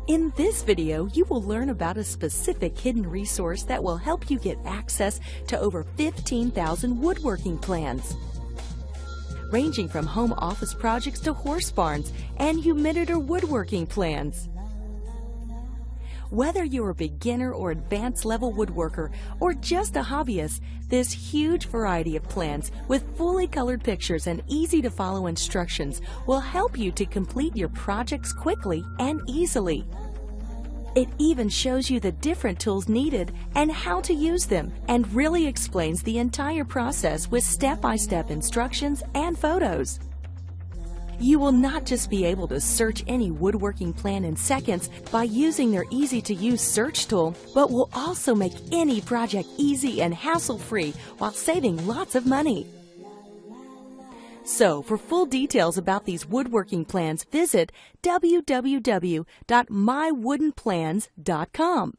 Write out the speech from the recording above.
In this video, you will learn about a specific hidden resource that will help you get access to over 15,000 woodworking plans, ranging from home office projects to horse barns and humiditor woodworking plans. Whether you're a beginner or advanced level woodworker or just a hobbyist, this huge variety of plans with fully colored pictures and easy to follow instructions will help you to complete your projects quickly and easily. It even shows you the different tools needed and how to use them, and really explains the entire process with step-by-step instructions and photos. You will not just be able to search any woodworking plan in seconds by using their easy-to-use search tool, but will also make any project easy and hassle-free while saving lots of money. So, for full details about these woodworking plans, visit www.mywoodenplans.com.